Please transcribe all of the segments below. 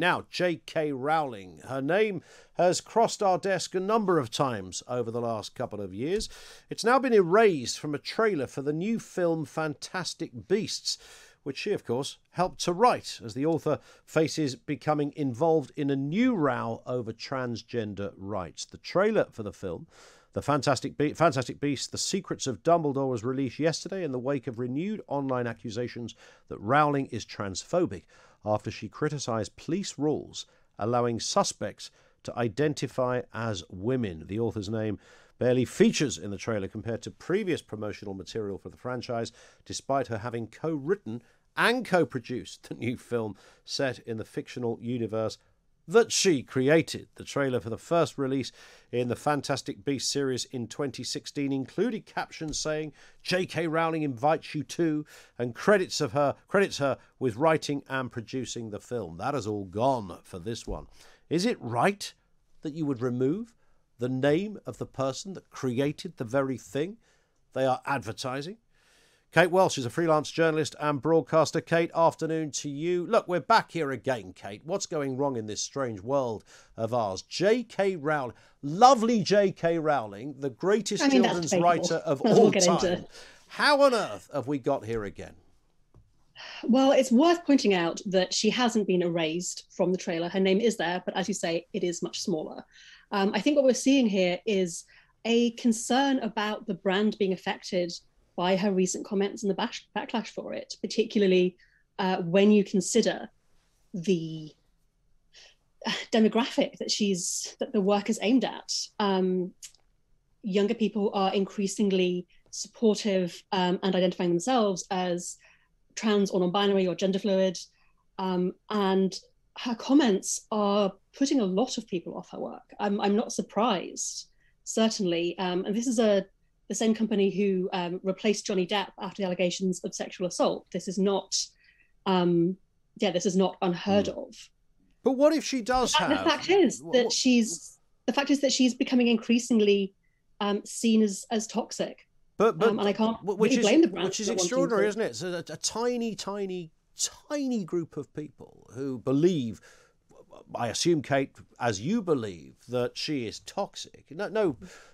Now, JK Rowling, her name has crossed our desk a number of times over the last couple of years. It's now been erased from a trailer for the new film Fantastic Beasts, which she, of course, helped to write, as the author faces becoming involved in a new row over transgender rights. The trailer for the film, The Fantastic Beasts, The Secrets of Dumbledore, was released yesterday in the wake of renewed online accusations that Rowling is transphobic after she criticised police rules allowing suspects to identify as women. The author's name barely features in the trailer compared to previous promotional material for the franchise, despite her having co-written and co-produced the new film set in the fictional universe that she created. The trailer for the first release in the Fantastic Beasts series in 2016 included captions saying JK Rowling invites you to, and credits her with writing and producing the film. That has all gone for this one. Is it right that you would remove the name of the person that created the very thing they are advertising? Kaite Welsh is a freelance journalist and broadcaster. Kate, afternoon to you. Look, we're back here again, Kate. What's going wrong in this strange world of ours? JK Rowling, lovely JK Rowling, the greatest children's writer of all time. How on earth have we got here again? Well, it's worth pointing out that she hasn't been erased from the trailer. Her name is there, but as you say, it is much smaller. I think what we're seeing here is a concern about the brand being affected by her recent comments and the backlash for it, particularly when you consider the demographic that the work is aimed at. Younger people are increasingly supportive and identifying themselves as trans or non-binary or gender fluid, and her comments are putting a lot of people off her work. I'm not surprised, certainly, and this is the same company who replaced Johnny Depp after the allegations of sexual assault. This is not, this is not unheard of. But what if she does have? The fact is that she's becoming increasingly seen as toxic. But and I can't really blame the brand. Which is extraordinary, isn't it? So a tiny, tiny, tiny group of people who believe, I assume, Kate, as you believe, that she is toxic.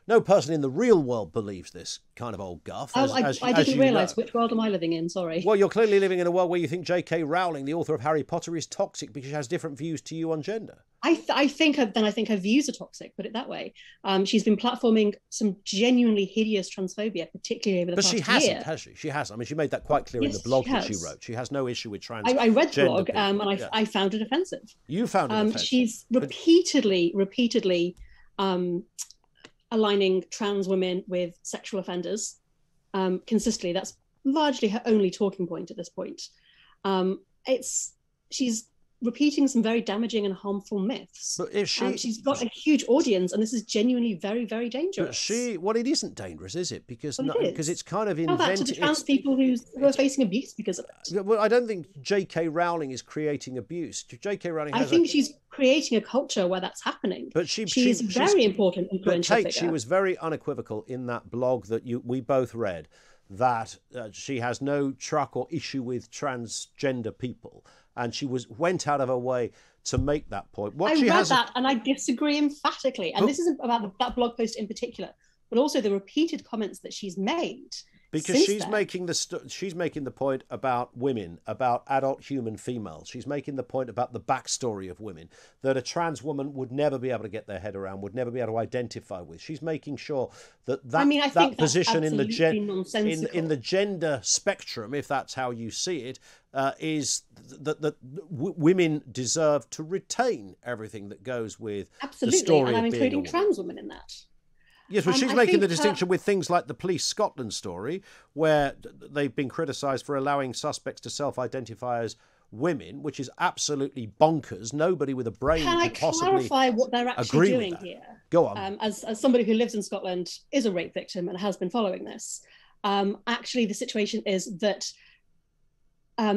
No person in the real world believes this kind of old guff. I didn't realise. Which world am I living in? Sorry. Well, you're clearly living in a world where you think JK Rowling, the author of Harry Potter, is toxic because she has different views to you on gender. I think her views are toxic, put it that way. She's been platforming some genuinely hideous transphobia, particularly over the past year. But she hasn't, has she? She has. I mean, she made that quite clear in the blog that she wrote. She has no issue with trans. I read the blog and I found it offensive. You found it offensive. She's repeatedly aligning trans women with sexual offenders consistently. That's largely her only talking point at this point. She's repeating some very damaging and harmful myths. But if she's got a huge audience, and this is genuinely very, very dangerous. But it isn't dangerous, is it? Because it's kind of invented. How about to the trans people who are facing abuse because of it? Well, I don't think JK Rowling is creating abuse. JK Rowling. I think she's creating a culture where that's happening. But she's very important, influential figure. She was very unequivocal in that blog that we both read, that she has no truck or issue with transgender people. And she went out of her way to make that point. I read that and I disagree emphatically. And this isn't about that blog post in particular, but also the repeated comments that she's made. Because she's making the point about women, about adult human females. She's making the point about the backstory of women that a trans woman would never be able to get their head around, would never be able to identify with. She's making sure that position in the gender spectrum, if that's how you see it, is that women deserve to retain everything that goes with the story and I'm of being including trans women in that. Yes, well, she's making the distinction with things like the Police Scotland story, where they've been criticised for allowing suspects to self-identify as women, which is absolutely bonkers. Nobody with a brain could possibly clarify what they're actually doing here? Go on. As somebody who lives in Scotland, is a rape victim and has been following this. Actually, the situation is that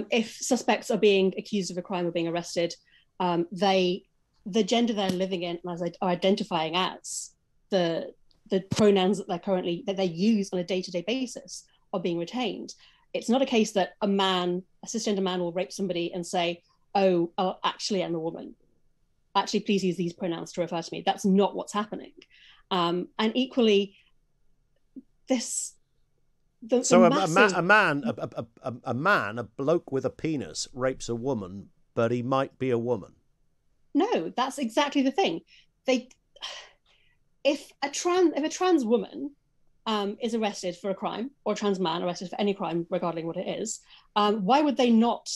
if suspects are being accused of a crime or being arrested, the gender they're living in as are identifying as the pronouns that they use on a day-to-day basis are being retained. It's not a case that a cisgender man will rape somebody and say, oh, actually, I'm a woman. Actually, please use these pronouns to refer to me. That's not what's happening. And equally, this So massive... a man, a bloke with a penis, rapes a woman, but he might be a woman. No, that's exactly the thing. If a trans woman is arrested for a crime, or a trans man arrested for any crime, regarding what it is, why would they not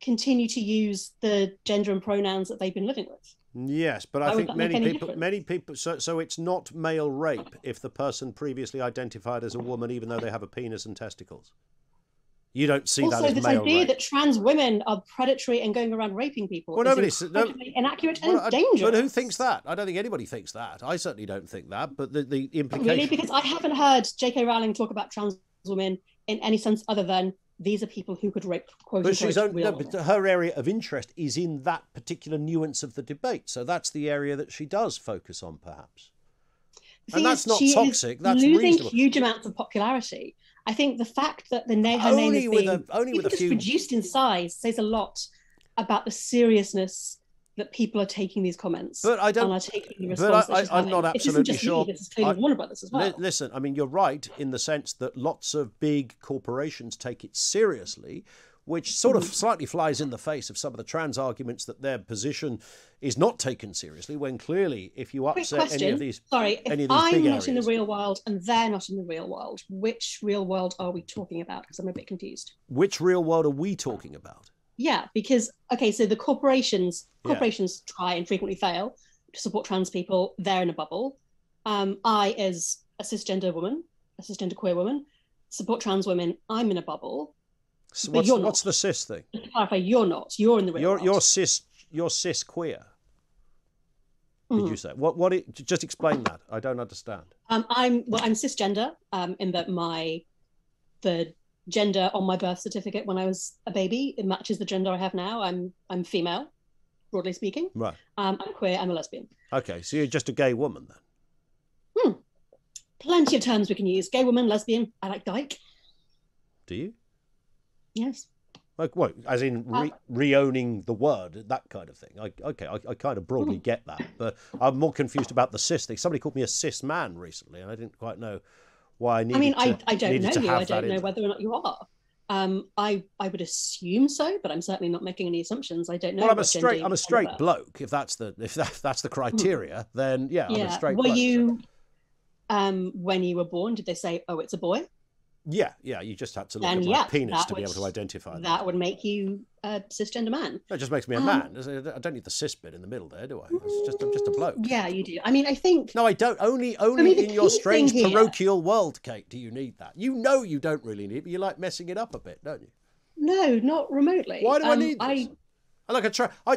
continue to use the gender and pronouns that they've been living with? Yes, but I think many people. So it's not male rape if the person previously identified as a woman, even though they have a penis and testicles. You don't see also, that as this male idea rape. that trans women are predatory and going around raping people is inaccurate and dangerous. But who thinks that? I don't think anybody thinks that. I certainly don't think that. But the implication... Really? Because I haven't heard JK Rowling talk about trans women in any sense other than these are people who could rape, quote unquote, but her area of interest is in that particular nuance of the debate. So that's the area that she does focus on, perhaps. And that's not toxic. That's reasonable. Huge amounts of popularity. I think the fact that her name is being reduced in size says a lot about the seriousness that people are taking these comments. But I don't. And are taking the response I'm not absolutely sure. This is clearly Warner Brothers as well. Listen, I mean, you're right in the sense that lots of big corporations take it seriously, which sort of slightly flies in the face of some of the trans arguments that their position is not taken seriously, when clearly if you upset any of these... Sorry, if I'm not in the real world and they're not in the real world, which real world are we talking about? Because I'm a bit confused. Which real world are we talking about? Yeah, because, okay, so the corporations try and frequently fail to support trans people. They're in a bubble. I, as a cisgender woman, a cisgender queer woman, support trans women. I'm in a bubble. So what's the cis thing? To clarify, you're not. You're in the real world. You're cis queer. Did you say what? Just explain that. I don't understand. I'm cisgender. In that the gender on my birth certificate when I was a baby, it matches the gender I have now. I'm female, broadly speaking. Right. I'm queer. I'm a lesbian. Okay, so you're just a gay woman then. Plenty of terms we can use: gay woman, lesbian. I like dyke. Do you? Yes. Like what? As in re-owning the word, that kind of thing. I kind of broadly get that, but I'm more confused about the cis thing. Somebody called me a cis man recently, and I didn't quite know why I needed. I don't know you. I don't know whether or not you are. I would assume so, but I'm certainly not making any assumptions. I don't know. Well, I'm a straight bloke. If that's the criteria, then yeah, I'm a straight bloke. Were you when you were born? Did they say, "Oh, it's a boy"? Yeah. You just had to look at my penis to be able to identify that. That would make you a cisgender man. That just makes me a man. I don't need the cis bit in the middle there, do I? I'm just a bloke. Yeah, you do. I mean, I think... No, I don't. Only in your strange parochial world, Kate, do you need that. You know you don't really need it, but you like messing it up a bit, don't you? No, not remotely. Why do I need this? Like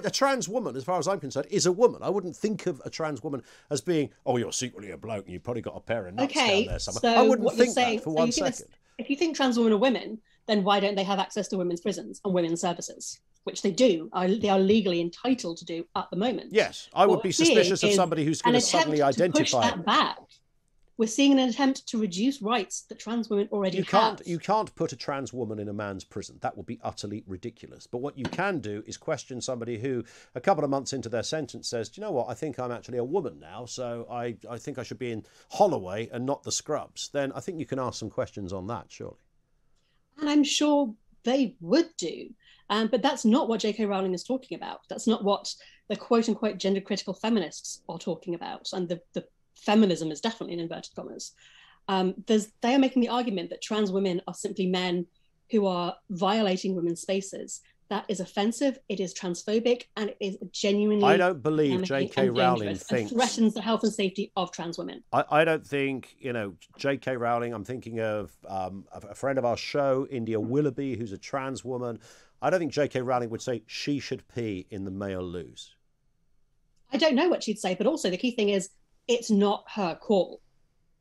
a trans woman, as far as I'm concerned, is a woman. I wouldn't think of a trans woman as being, oh, you're secretly a bloke and you've probably got a pair of nuts down there somewhere. So I wouldn't think that for 1 second. If you think trans women are women, then why don't they have access to women's prisons and women's services? Which they do. They are legally entitled to do at the moment. Yes, I would be suspicious of somebody who's going to suddenly identify. Push that back. We're seeing an attempt to reduce rights that trans women already have. You can't put a trans woman in a man's prison. That would be utterly ridiculous. But what you can do is question somebody who, a couple of months into their sentence, says, do you know what, I think I'm actually a woman now, so I think I should be in Holloway and not the Scrubs. Then I think you can ask some questions on that, surely. And I'm sure they would do. But that's not what JK Rowling is talking about. That's not what the quote-unquote gender-critical feminists are talking about. And the feminism is definitely in inverted commas. They are making the argument that trans women are simply men who are violating women's spaces. That is offensive, it is transphobic, and it is genuinely... I don't believe JK Rowling thinks... threatens the health and safety of trans women. I don't think, JK Rowling, I'm thinking of a friend of our show, India Willoughby, who's a trans woman. I don't think JK Rowling would say she should pee in the male loos. I don't know what she'd say, but also the key thing is, it's not her call.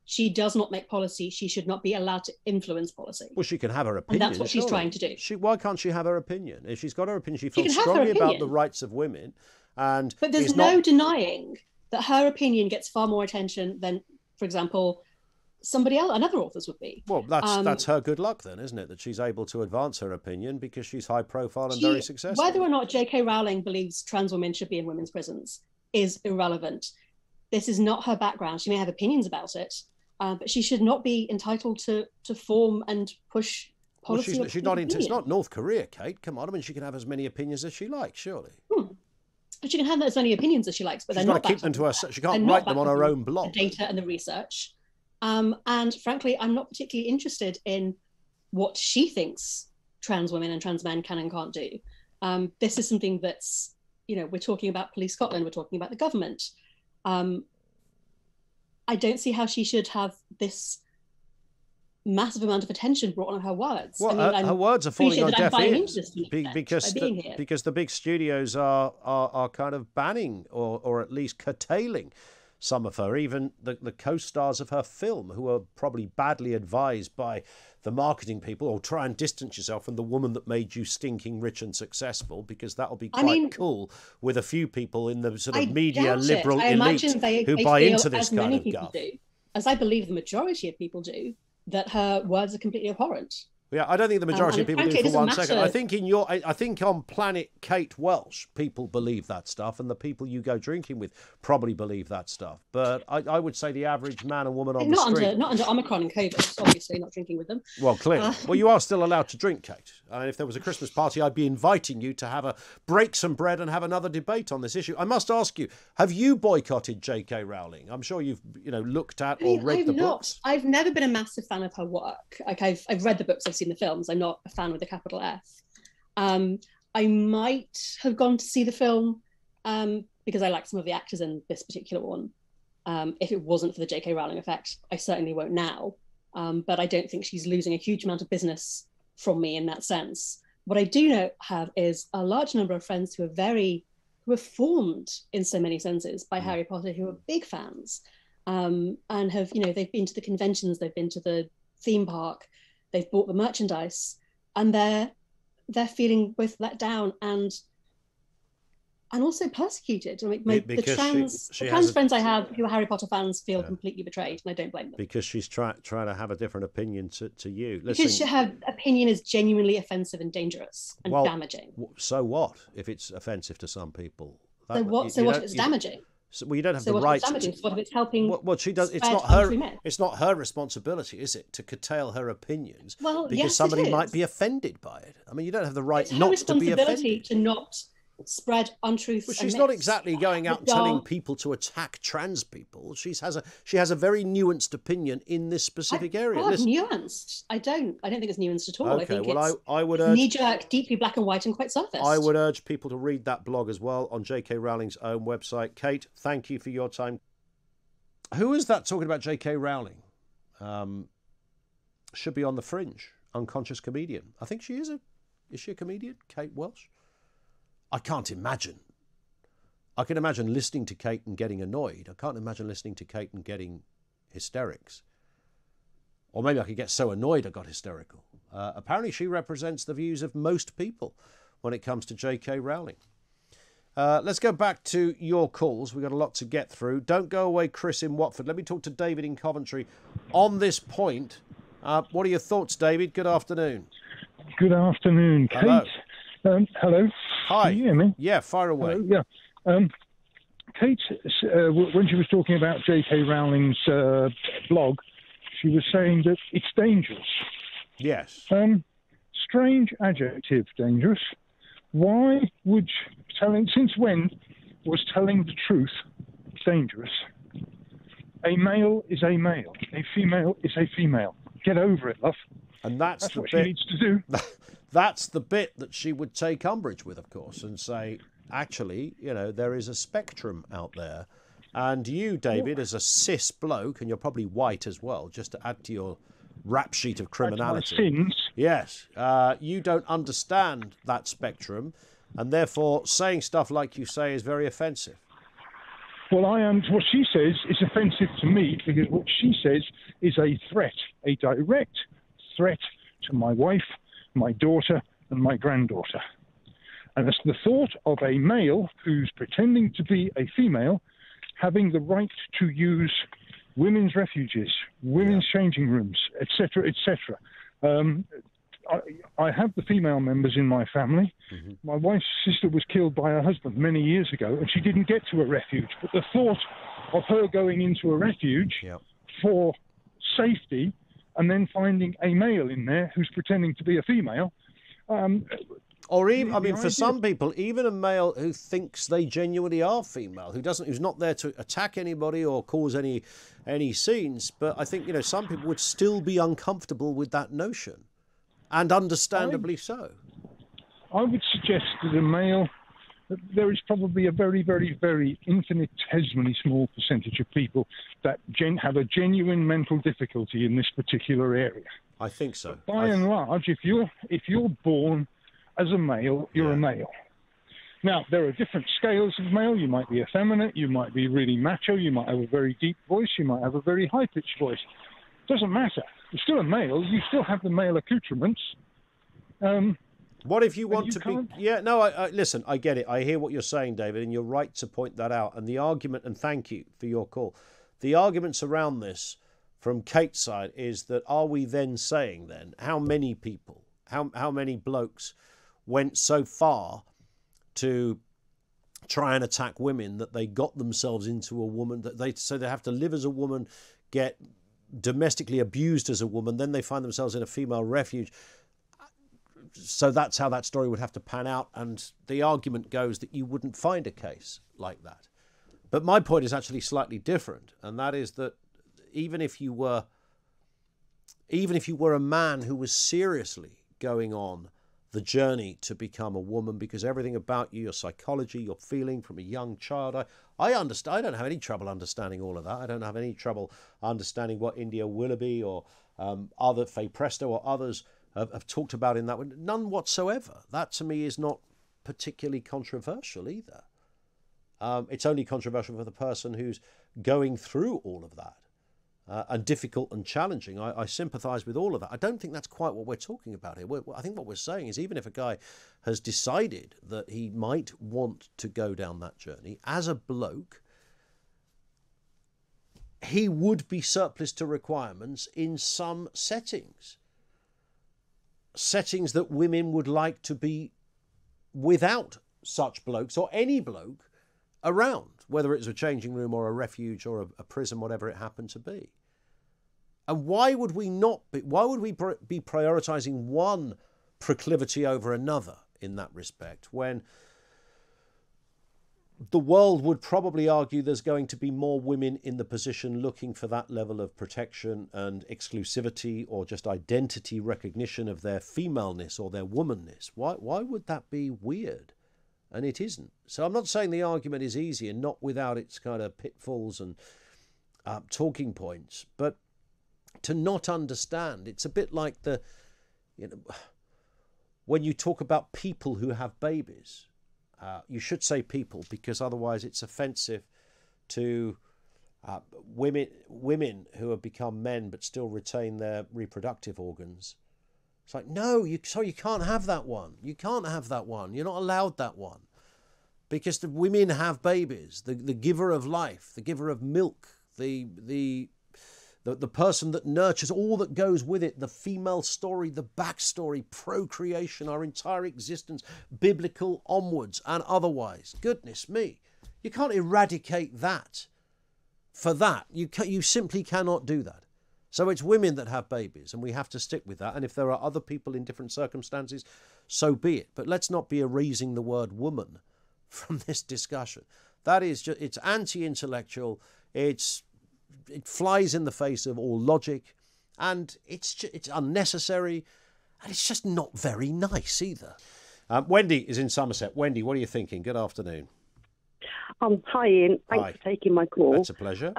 She does not make policy. She should not be allowed to influence policy. Well, she can have her opinion. And that's what she's trying to do. Why can't she have her opinion? If she's got her opinion, she feels strongly about the rights of women. But there's no denying that her opinion gets far more attention than, for example, somebody else, another authors would be. Well, that's her good luck then, isn't it? That she's able to advance her opinion because she's high profile and very successful. Whether or not JK Rowling believes trans women should be in women's prisons is irrelevant. This is not her background. She may have opinions about it, but she should not be entitled to form and push policy. Well, she's not it's not North Korea, Kate. Come on, I mean, she can have as many opinions as she likes, surely. She can have as many opinions as she likes, but she's they're not got to keep them to herself. She can't write them on her own blog. The data and the research. And frankly, I'm not particularly interested in what she thinks trans women and trans men can and can't do. This is something that's, we're talking about Police Scotland, we're talking about the government. I don't see how she should have this massive amount of attention brought on her words. Well, her words are falling on deaf ears because the big studios are kind of banning or at least curtailing some of her, even the co-stars of her film, who are probably badly advised by the marketing people, or try and distance yourself from the woman that made you stinking rich and successful, because that'll be quite cool with a few people in the sort of media liberal elite who buy into this kind of guff. As I believe the majority of people do, that her words are completely abhorrent. Yeah, I don't think the majority of people do for 1 second. I think on planet Kaite Welsh, people believe that stuff, and the people you go drinking with probably believe that stuff. But I would say the average man and woman on the street... Not under Omicron and COVID, obviously, not drinking with them. Well, clearly. Well, you are still allowed to drink, Kate. I mean, if there was a Christmas party, I'd be inviting you to break some bread and have another debate on this issue. I must ask you, have you boycotted JK Rowling? I'm sure you've looked at or read the books. I've never been a massive fan of her work. Like I've read the books, I've seen the films. I'm not a fan with a capital F. I might have gone to see the film because I like some of the actors in this particular one. If it wasn't for the JK Rowling effect, I certainly won't now. But I don't think she's losing a huge amount of business from me in that sense. What I do have is a large number of friends who are formed in so many senses by Harry Potter, who are big fans, and have, they've been to the conventions, they've been to the theme park, they've bought the merchandise, and they're feeling both let down and also persecuted. I mean, the trans friends I have who are Harry Potter fans feel completely betrayed, and I don't blame them. Because she's trying to have a different opinion to you. Listen, because her opinion is genuinely offensive and dangerous and damaging. So what if it's offensive to some people? So what if it's damaging? Well, you don't have the right. What if it's helping? What she does, it's not her. It's not her responsibility, is it, to curtail her opinions? Well, because somebody might be offended by it. I mean, you don't have the right it's not to be offended. Responsibility to not spread untruths. Well, she's not exactly going out and telling people to attack trans people. She has a very nuanced opinion in this specific area. Nuanced? I don't think it's nuanced at all. Okay, I think I would urge knee-jerk, deeply black and white, and quite surface. I would urge people to read that blog as well on JK Rowling's own website. Kate, thank you for your time. Who is that talking about JK Rowling? Should be on the fringe. Unconscious comedian. I think she is she a comedian? Kaite Welsh? I can't imagine. I can imagine listening to Kate and getting annoyed. I can't imagine listening to Kate and getting hysterics. Or maybe I could get so annoyed I got hysterical. Apparently she represents the views of most people when it comes to JK Rowling. Let's go back to your calls. We've got a lot to get through. Don't go away, Chris in Watford. Let me talk to David in Coventry on this point. What are your thoughts, David? Good afternoon. Good afternoon, Kate. Hello. Hello. Hi. Can you hear me? Yeah, fire away. Hello, yeah. Kate, when she was talking about J.K. Rowling's blog, she was saying that it's dangerous. Yes. Strange adjective, dangerous. Why would since when was telling the truth dangerous? A male is a male. A female is a female. Get over it, love. And that's what she needs to do. That's the bit that she would take umbrage with, of course, and say, actually, there is a spectrum out there. And you, David, as a cis bloke, and you're probably white as well, just to add to your rap sheet of criminality. My sins. Yes. You don't understand that spectrum, and therefore saying stuff like you say is very offensive. Well, what she says is offensive to me because what she says is a threat, a direct threat to my wife, my daughter, and my granddaughter. And it's the thought of a male who's pretending to be a female having the right to use women's refuges, women's changing rooms, etc., etc. I have the female members in my family. Mm-hmm. My wife's sister was killed by her husband many years ago, and she didn't get to a refuge. But the thought of her going into a refuge for safety and then finding a male in there who's pretending to be a female... or even, I mean, for some people, even a male who thinks they genuinely are female, who's not there to attack anybody or cause any scenes. But I think, you know, some people would still be uncomfortable with that notion, and understandably so. I would suggest that a male, there is probably a very, very, very infinitesimally small percentage of people that have a genuine mental difficulty in this particular area. I think so. But by and large, if you're born as a male, you're a male. Now, there are different scales of male. You might be effeminate, you might be really macho, you might have a very deep voice, you might have a very high-pitched voice. Doesn't matter. You're still a male. You still have the male accoutrements. What if you want to be... Yeah, no, listen, I get it. I hear what you're saying, David, and you're right to point that out. And the argument, and thank you for your call, the arguments around this from Kate's side is that, are we then saying then, how many people, how many blokes went so far to try and attack women that they got themselves into a woman, that they have to live as a woman, get domestically abused as a woman, then they find themselves in a female refuge. So that's how that story would have to pan out, and the argument goes that you wouldn't find a case like that. But my point is actually slightly different, and that is that even if you were a man who was seriously going on the journey to become a woman, because everything about you, your psychology, your feeling from a young child, I understand. I don't have any trouble understanding all of that. I don't have any trouble understanding what India Willoughby or other Faye Presto or others have talked about in that one. None whatsoever. That to me is not particularly controversial either. It's only controversial for the person who's going through all of that. And difficult and challenging. I sympathise with all of that. I don't think that's quite what we're talking about here. I think what we're saying is, even if a guy has decided that he might want to go down that journey, as a bloke, he would be surplus to requirements in some settings. Settings that women would like to be without such blokes, or any bloke around, whether it's a changing room or a refuge or a prison, whatever it happened to be. And why would we be prioritising one proclivity over another in that respect, when the world would probably argue there's going to be more women in the position looking for that level of protection and exclusivity, or just identity recognition of their femaleness or their womanness? Why would that be weird? And it isn't. So I'm not saying the argument is easy, and not without its kind of pitfalls and talking points, but to not understand, it's a bit like when you talk about people who have babies, you should say people, because otherwise it's offensive to women who have become men but still retain their reproductive organs. It's like, no, you can't have that one. You can't have that one. You're not allowed that one. Because the women have babies, the giver of life, the giver of milk, the person that nurtures, all that goes with it, the female story, the backstory, procreation, our entire existence, biblical onwards and otherwise. Goodness me, you can't eradicate that for that. You simply cannot do that. So it's women that have babies, and we have to stick with that. And if there are other people in different circumstances, so be it. But let's not be erasing the word woman from this discussion. That is just, it's anti-intellectual, it flies in the face of all logic, and it's unnecessary, and it's just not very nice either. Wendy is in Somerset. Wendy, what are you thinking? Good afternoon. Hi Ian, thanks for taking my call. That's a pleasure.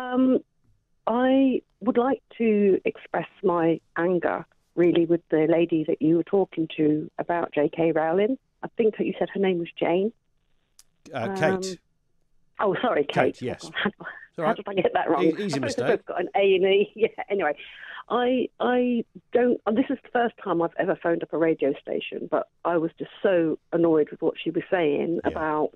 I would like to express my anger really with the lady that you were talking to about JK Rowling. I think you said her name was Jane. Kate. Oh, sorry, Kate. Yes. How did I get that wrong? Easy mistake. I've got an A and E. Yeah. Anyway, I don't. This is the first time I've ever phoned up a radio station, but I was just so annoyed with what she was saying about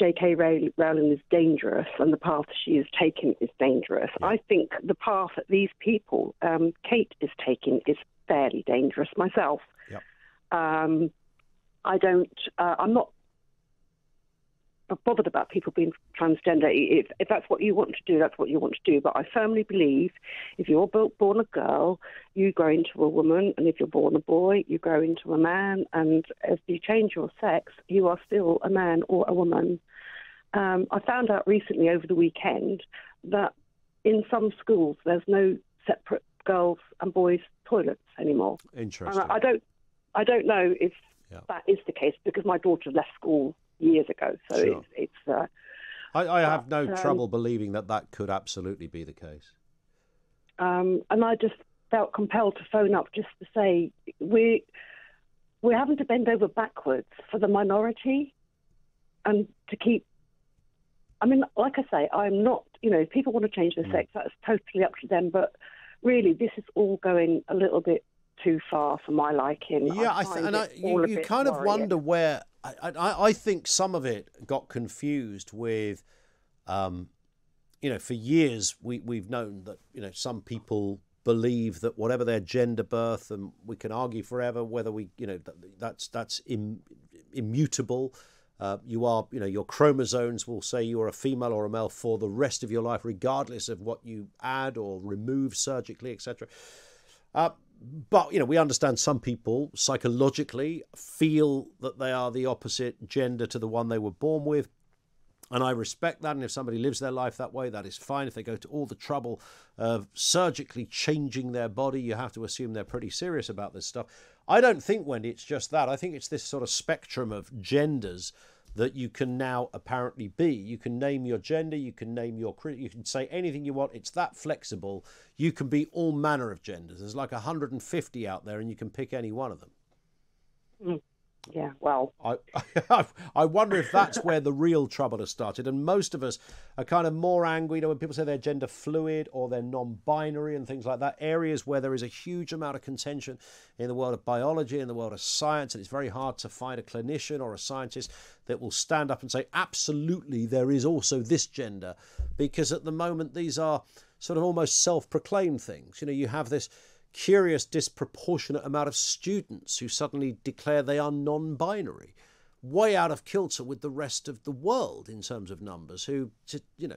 JK Rowling is dangerous and the path she is taking is dangerous. Yeah. I think the path that these people, Kate is taking, is fairly dangerous myself. Yep. I'm not bothered about people being transgender. If that's what you want to do, that's what you want to do. But I firmly believe if you're born a girl, you grow into a woman, and if you're born a boy, you grow into a man. And if you change your sex, you are still a man or a woman. I found out recently over the weekend that in some schools there's no separate girls and boys toilets anymore. Interesting. And I don't know if that is the case, because my daughter left school years ago, so sure. it's I have no trouble believing that could absolutely be the case. And I just felt compelled to phone up just to say we're having to bend over backwards for the minority, and to keep. I mean, like I say, I'm not. If people want to change their sex, that's totally up to them. But really, this is all going a little bit too far for my liking. Yeah, you kind of wonder where. I think some of it got confused with, for years we've known that, some people believe that whatever their gender birth, and we can argue forever whether that's immutable. You are, your chromosomes will say you are a female or a male for the rest of your life, regardless of what you add or remove surgically, etc. But, we understand some people psychologically feel that they are the opposite gender to the one they were born with. And I respect that. And if somebody lives their life that way, that is fine. If they go to all the trouble of surgically changing their body, you have to assume they're pretty serious about this stuff. I don't think, Wendy, it's just that. I think it's this sort of spectrum of genders that you can now apparently be. You can name your gender, you can name you can say anything you want. It's that flexible. You can be all manner of genders. There's like 150 out there, and you can pick any one of them. Yeah, well, I wonder if that's where the real trouble has started. And most of us are kind of more angry, when people say they're gender fluid or they're non-binary and things like that, areas where there is a huge amount of contention in the world of biology, in the world of science, and it's very hard to find a clinician or a scientist that will stand up and say, absolutely, there is also this gender, because at the moment these are sort of almost self-proclaimed things. You have this curious disproportionate amount of students who suddenly declare they are non-binary, way out of kilter with the rest of the world in terms of numbers, who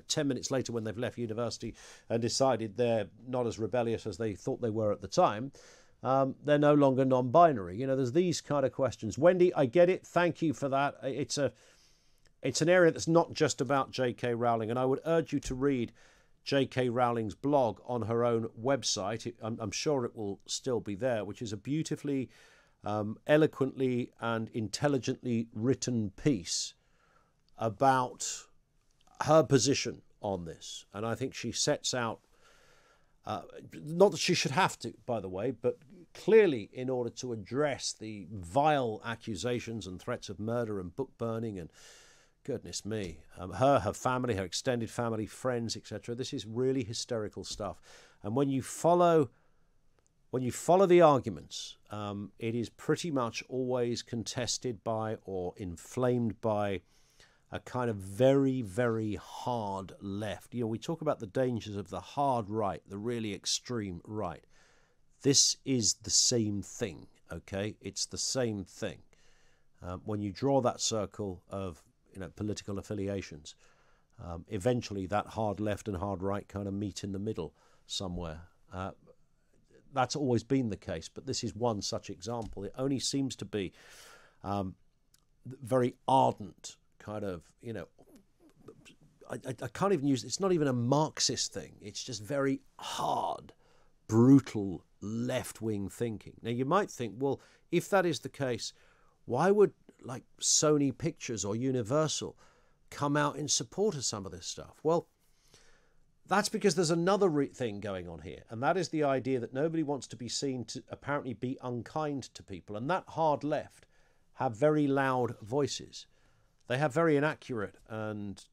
10 minutes later, when they've left university and decided they're not as rebellious as they thought they were at the time, they're no longer non-binary. There's these kind of questions. Wendy, I get it. Thank you for that. It's an area that's not just about JK Rowling, and I would urge you to read JK Rowling's blog on her own website. I'm sure it will still be there, which is a beautifully, eloquently and intelligently written piece about her position on this. And I think she sets out, not that she should have to, by the way, but clearly in order to address the vile accusations and threats of murder and book burning and goodness me, her family, her extended family, friends, etc. This is really hysterical stuff. And when you follow the arguments, it is pretty much always contested by or inflamed by a kind of very, very hard left. We talk about the dangers of the hard right, the really extreme right. This is the same thing, okay? It's the same thing. When you draw that circle of political affiliations, eventually that hard left and hard right kind of meet in the middle somewhere. That's always been the case, but this is one such example. It only seems to be very ardent kind of, I can't even use, it's not even a Marxist thing. It's just very hard, brutal left-wing thinking. Now you might think, well, if that is the case, why would like Sony Pictures or Universal come out in support of some of this stuff? Well, that's because there's another thing going on here, and that is the idea that nobody wants to be seen to apparently be unkind to people. And that hard left have very loud voices. They have very inaccurate and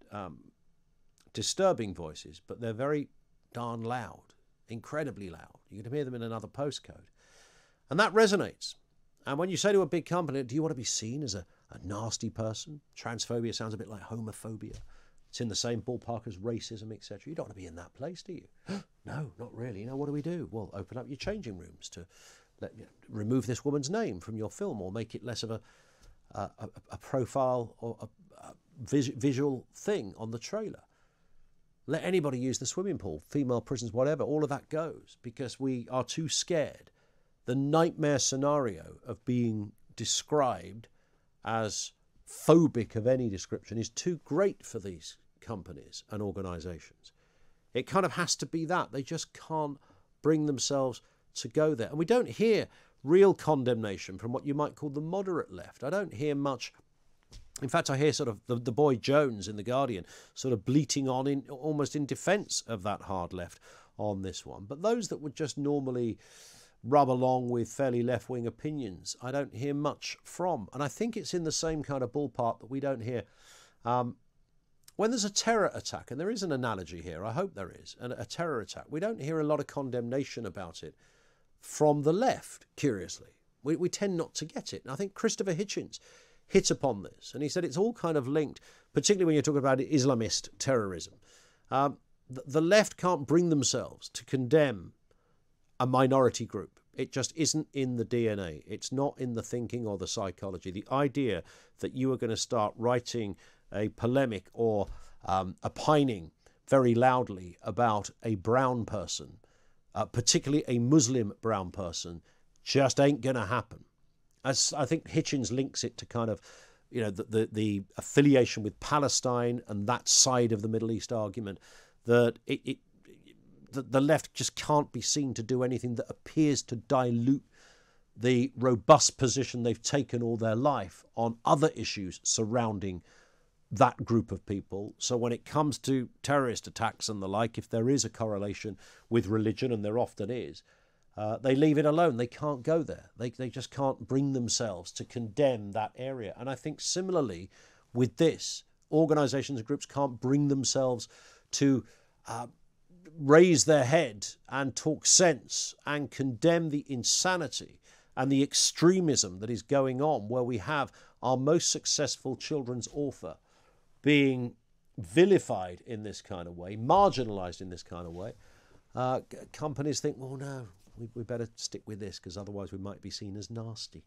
disturbing voices, but they're very darn loud, incredibly loud. You can hear them in another postcode. And that resonates. And when you say to a big company, do you want to be seen as a a nasty person. Transphobia sounds a bit like homophobia. It's in the same ballpark as racism, etc. You don't want to be in that place, do you? No, not really. You know, what do we do? Well, open up your changing rooms to remove this woman's name from your film, or make it less of a profile or a visual thing on the trailer. Let anybody use the swimming pool, female prisons, whatever. All of that goes because we are too scared. The nightmare scenario of being described as phobic of any description is too great for these companies and organisations. It kind of has to be that. They just can't bring themselves to go there. And we don't hear real condemnation from what you might call the moderate left. I don't hear much. In fact, I hear sort of the boy Jones in The Guardian sort of bleating on almost in defence of that hard left on this one. But those that would just normally rub along with fairly left-wing opinions, I don't hear much from. And I think it's in the same kind of ballpark that we don't hear when there's a terror attack, and there is an analogy here, I hope there is, a terror attack. We don't hear a lot of condemnation about it from the left, curiously. We tend not to get it. And I think Christopher Hitchens hit upon this, and he said it's all kind of linked, particularly when you're talking about Islamist terrorism. The left can't bring themselves to condemn a minority group. It just isn't in the DNA. It's not in the thinking or the psychology. The idea that you are going to start writing a polemic or opining very loudly about a brown person, particularly a Muslim brown person, just ain't going to happen. As I think Hitchens links it to kind of, you know, the affiliation with Palestine and that side of the Middle East argument, that the left just can't be seen to do anything that appears to dilute the robust position they've taken all their life on other issues surrounding that group of people. So when it comes to terrorist attacks and the like, if there is a correlation with religion, and there often is, they leave it alone. They can't go there. They just can't bring themselves to condemn that area. And I think similarly with this, organisations and groups can't bring themselves to raise their head and talk sense and condemn the insanity and the extremism that is going on, where we have our most successful children's author being vilified in this kind of way, marginalised in this kind of way. Companies think, well, no, we better stick with this because otherwise we might be seen as nasty.